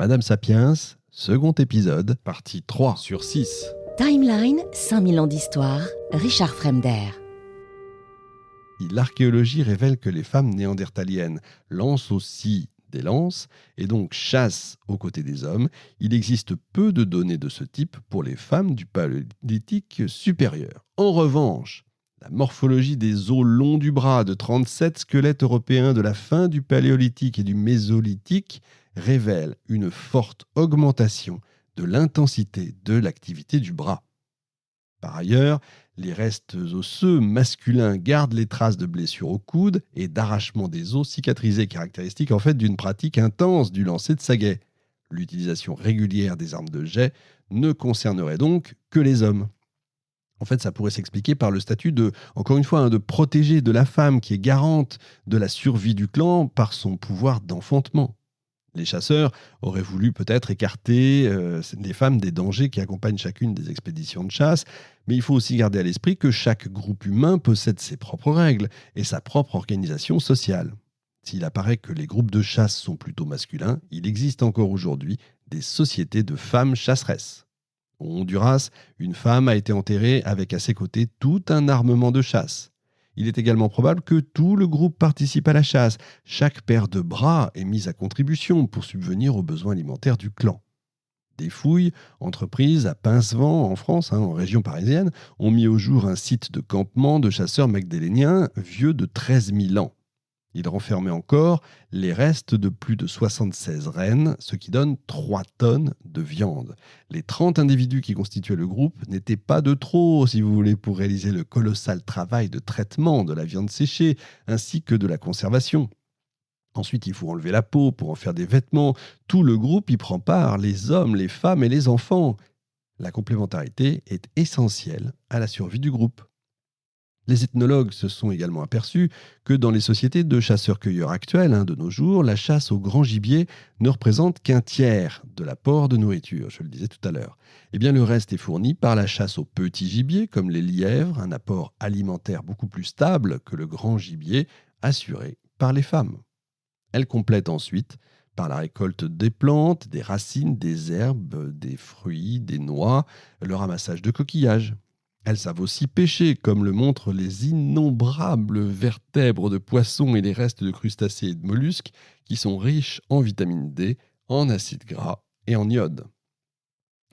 Madame Sapiens, second épisode, partie 3 sur 6. Timeline, 5000 ans d'histoire, Richard Fremder. L'archéologie révèle que les femmes néandertaliennes lancent aussi des lances et donc chassent aux côtés des hommes. Il existe peu de données de ce type pour les femmes du paléolithique supérieur. En revanche, la morphologie des os longs du bras de 37 squelettes européens de la fin du paléolithique et du mésolithique révèle une forte augmentation de l'intensité de l'activité du bras. Par ailleurs, les restes osseux masculins gardent les traces de blessures au coude et d'arrachement des os cicatrisés, caractéristiques en fait d'une pratique intense du lancer de saguet. L'utilisation régulière des armes de jet ne concernerait donc que les hommes. En fait, ça pourrait s'expliquer par le statut de, encore une fois, de protégée de la femme qui est garante de la survie du clan par son pouvoir d'enfantement. Les chasseurs auraient voulu peut-être écarter les femmes des dangers qui accompagnent chacune des expéditions de chasse, mais il faut aussi garder à l'esprit que chaque groupe humain possède ses propres règles et sa propre organisation sociale. S'il apparaît que les groupes de chasse sont plutôt masculins, il existe encore aujourd'hui des sociétés de femmes chasseresses. Au Honduras, une femme a été enterrée avec à ses côtés tout un armement de chasse. Il est également probable que tout le groupe participe à la chasse. Chaque paire de bras est mise à contribution pour subvenir aux besoins alimentaires du clan. Des fouilles entreprises à Pincevent, en France, en région parisienne, ont mis au jour un site de campement de chasseurs magdaléniens vieux de 13 000 ans. Il renfermait encore les restes de plus de 76 rennes, ce qui donne 3 tonnes de viande. Les 30 individus qui constituaient le groupe n'étaient pas de trop, si vous voulez, pour réaliser le colossal travail de traitement de la viande séchée, ainsi que de la conservation. Ensuite, il faut enlever la peau pour en faire des vêtements. Tout le groupe y prend part, les hommes, les femmes et les enfants. La complémentarité est essentielle à la survie du groupe. Les ethnologues se sont également aperçus que dans les sociétés de chasseurs-cueilleurs actuelles de nos jours, la chasse au grand gibier ne représente qu'un tiers de l'apport de nourriture, je le disais tout à l'heure. Eh bien, le reste est fourni par la chasse au petit gibier, comme les lièvres, un apport alimentaire beaucoup plus stable que le grand gibier, assuré par les femmes. Elles complètent ensuite par la récolte des plantes, des racines, des herbes, des fruits, des noix, le ramassage de coquillages. Elles savent aussi pêcher, comme le montrent les innombrables vertèbres de poissons et les restes de crustacés et de mollusques qui sont riches en vitamine D, en acides gras et en iode.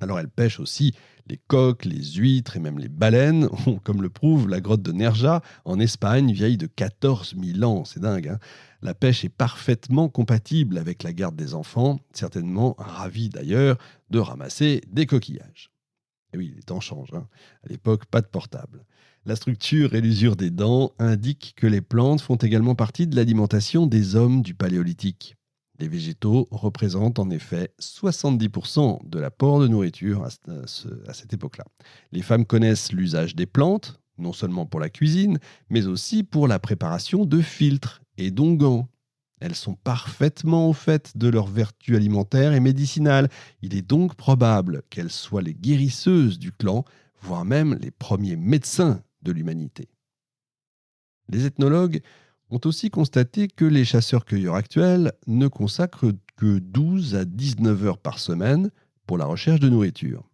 Alors elles pêchent aussi les coques, les huîtres et même les baleines, comme le prouve la grotte de Nerja en Espagne, vieille de 14 000 ans, c'est dingue. La pêche est parfaitement compatible avec la garde des enfants, certainement ravis d'ailleurs de ramasser des coquillages. Et oui, les temps changent. À l'époque, pas de portable. La structure et l'usure des dents indiquent que les plantes font également partie de l'alimentation des hommes du Paléolithique. Les végétaux représentent en effet 70% de l'apport de nourriture à cette époque-là. Les femmes connaissent l'usage des plantes, non seulement pour la cuisine, mais aussi pour la préparation de filtres et d'onguents. Elles sont parfaitement au fait de leurs vertus alimentaires et médicinales. Il est donc probable qu'elles soient les guérisseuses du clan, voire même les premiers médecins de l'humanité. Les ethnologues ont aussi constaté que les chasseurs-cueilleurs actuels ne consacrent que 12 à 19 heures par semaine pour la recherche de nourriture.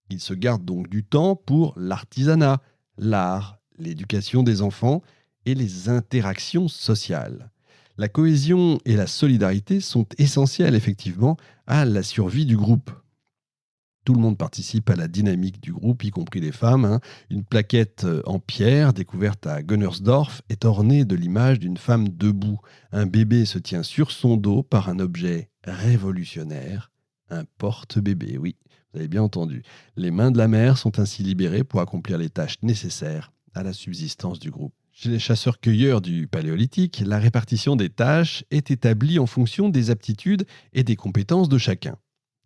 Ils se gardent donc du temps pour l'artisanat, l'art, l'éducation des enfants et les interactions sociales. La cohésion et la solidarité sont essentielles effectivement à la survie du groupe. Tout le monde participe à la dynamique du groupe, y compris les femmes. Une plaquette en pierre découverte à Gunnersdorf est ornée de l'image d'une femme debout. Un bébé se tient sur son dos par un objet révolutionnaire, un porte-bébé, oui, vous avez bien entendu. Les mains de la mère sont ainsi libérées pour accomplir les tâches nécessaires à la subsistance du groupe. Chez les chasseurs-cueilleurs du Paléolithique, la répartition des tâches est établie en fonction des aptitudes et des compétences de chacun.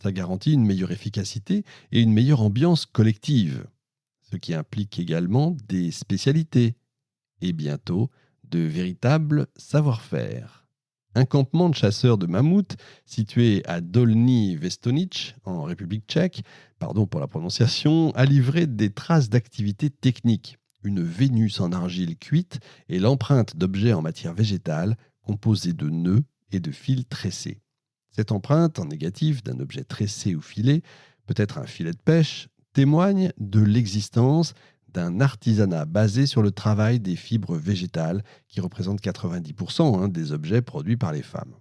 Ça garantit une meilleure efficacité et une meilleure ambiance collective, ce qui implique également des spécialités et bientôt de véritables savoir-faire. Un campement de chasseurs de mammouths situé à Dolní Věstonice, en République tchèque, pardon pour la prononciation, a livré des traces d'activité technique. Une Vénus en argile cuite et l'empreinte d'objets en matière végétale composés de nœuds et de fils tressés. Cette empreinte en négatif d'un objet tressé ou filé, peut-être un filet de pêche, témoigne de l'existence d'un artisanat basé sur le travail des fibres végétales qui représentent 90% des objets produits par les femmes.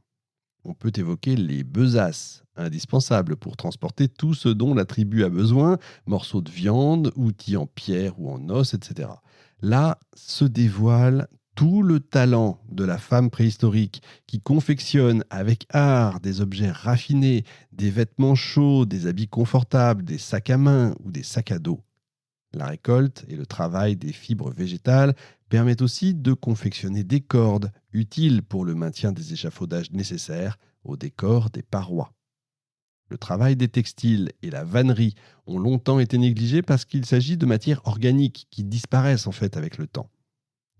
On peut évoquer les besaces, indispensables pour transporter tout ce dont la tribu a besoin, morceaux de viande, outils en pierre ou en os, etc. Là se dévoile tout le talent de la femme préhistorique qui confectionne avec art des objets raffinés, des vêtements chauds, des habits confortables, des sacs à main ou des sacs à dos. La récolte et le travail des fibres végétales permettent aussi de confectionner des cordes utiles pour le maintien des échafaudages nécessaires au décor des parois. Le travail des textiles et la vannerie ont longtemps été négligés parce qu'il s'agit de matières organiques qui disparaissent en fait avec le temps.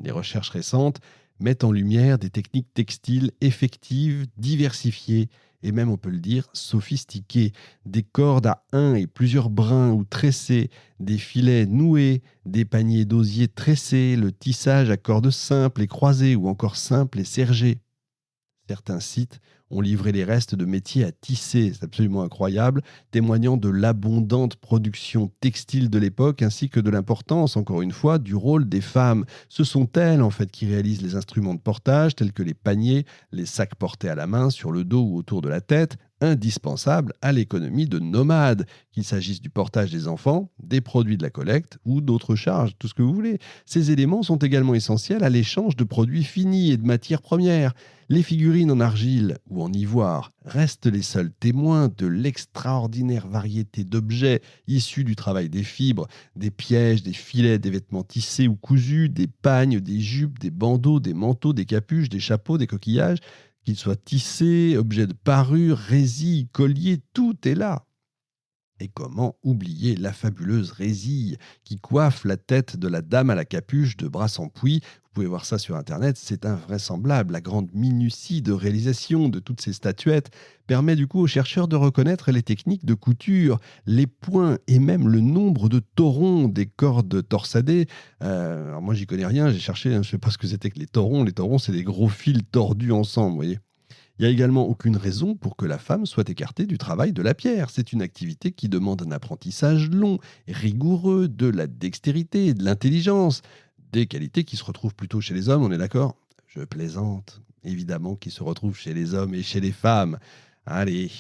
Les recherches récentes mettent en lumière des techniques textiles effectives, diversifiées et même, on peut le dire, sophistiquées. Des cordes à un et plusieurs brins ou tressés, des filets noués, des paniers d'osier tressés, le tissage à cordes simples et croisées ou encore simples et sergées. Certains sites ont livré les restes de métiers à tisser, c'est absolument incroyable, témoignant de l'abondante production textile de l'époque ainsi que de l'importance, encore une fois, du rôle des femmes. Ce sont elles, en fait, qui réalisent les instruments de portage tels que les paniers, les sacs portés à la main, sur le dos ou autour de la tête, indispensables à l'économie de nomades, qu'il s'agisse du portage des enfants, des produits de la collecte ou d'autres charges, tout ce que vous voulez. Ces éléments sont également essentiels à l'échange de produits finis et de matières premières. Les figurines en argile ou en ivoire restent les seuls témoins de l'extraordinaire variété d'objets issus du travail des fibres, des pièges, des filets, des vêtements tissés ou cousus, des pagnes, des jupes, des bandeaux, des manteaux, des capuches, des chapeaux, des coquillages, qu'ils soient tissés, objets de parure, résilles, colliers, tout est là. Et comment oublier la fabuleuse résille qui coiffe la tête de la dame à la capuche de Brassempouy. Vous pouvez voir ça sur Internet, c'est invraisemblable. La grande minutie de réalisation de toutes ces statuettes permet du coup aux chercheurs de reconnaître les techniques de couture, les points et même le nombre de torons des cordes torsadées. Alors moi, j'y connais rien, j'ai cherché, je ne sais pas ce que c'était que les torons. Les torons, c'est des gros fils tordus ensemble, vous voyez. Il n'y a également aucune raison pour que la femme soit écartée du travail de la pierre. C'est une activité qui demande un apprentissage long, rigoureux, de la dextérité, de l'intelligence, des qualités qui se retrouvent plutôt chez les hommes, on est d'accord? Je plaisante, évidemment, qui se retrouvent chez les hommes et chez les femmes. Allez,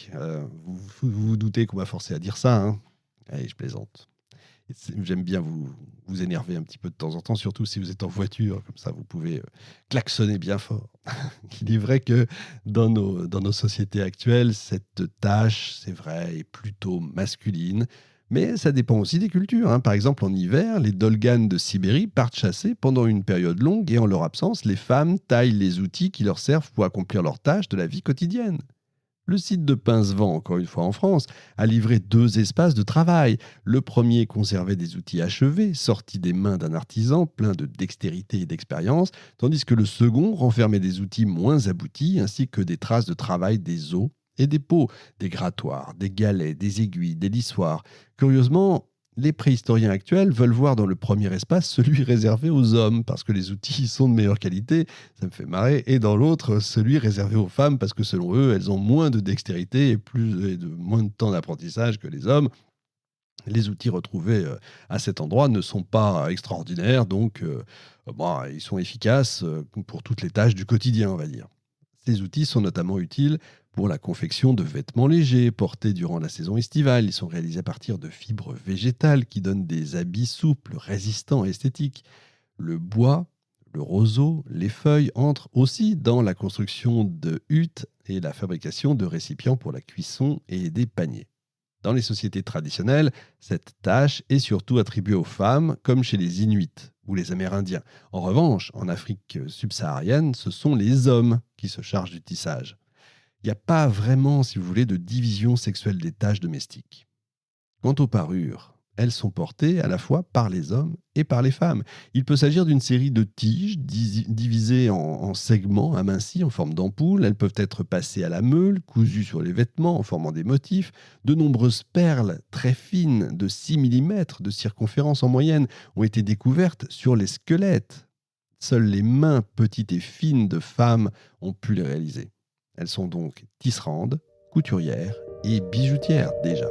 vous doutez qu'on m'a forcé à dire ça, hein? Allez, je plaisante. J'aime bien vous énerver un petit peu de temps en temps, surtout si vous êtes en voiture, comme ça vous pouvez klaxonner bien fort. Il est vrai que dans nos sociétés actuelles, cette tâche, c'est vrai, est plutôt masculine, mais ça dépend aussi des cultures, hein. Par exemple, en hiver, les Dolganes de Sibérie partent chasser pendant une période longue et en leur absence, les femmes taillent les outils qui leur servent pour accomplir leurs tâches de la vie quotidienne. Le site de Pincevent, encore une fois en France, a livré 2 espaces de travail. Le premier conservait des outils achevés, sortis des mains d'un artisan plein de dextérité et d'expérience, tandis que le second renfermait des outils moins aboutis, ainsi que des traces de travail des os et des pots, des grattoirs, des galets, des aiguilles, des lissoirs. Curieusement, les préhistoriens actuels veulent voir dans le premier espace celui réservé aux hommes, parce que les outils sont de meilleure qualité, ça me fait marrer, et dans l'autre, celui réservé aux femmes, parce que selon eux, elles ont moins de dextérité et moins de temps d'apprentissage que les hommes. Les outils retrouvés à cet endroit ne sont pas extraordinaires, donc ils sont efficaces pour toutes les tâches du quotidien, on va dire. Ces outils sont notamment utiles pour la confection de vêtements légers portés durant la saison estivale. Ils sont réalisés à partir de fibres végétales qui donnent des habits souples, résistants et esthétiques. Le bois, le roseau, les feuilles entrent aussi dans la construction de huttes et la fabrication de récipients pour la cuisson et des paniers. Dans les sociétés traditionnelles, cette tâche est surtout attribuée aux femmes, comme chez les Inuits ou les Amérindiens. En revanche, en Afrique subsaharienne, ce sont les hommes qui se chargent du tissage. Il n'y a pas vraiment, si vous voulez, de division sexuelle des tâches domestiques. Quant aux parures, elles sont portées à la fois par les hommes et par les femmes. Il peut s'agir d'une série de tiges divisées en segments amincis en forme d'ampoule. Elles peuvent être passées à la meule, cousues sur les vêtements en formant des motifs. De nombreuses perles très fines de 6 mm de circonférence en moyenne ont été découvertes sur les squelettes. Seules les mains petites et fines de femmes ont pu les réaliser. Elles sont donc tisserandes, couturière et bijoutière déjà.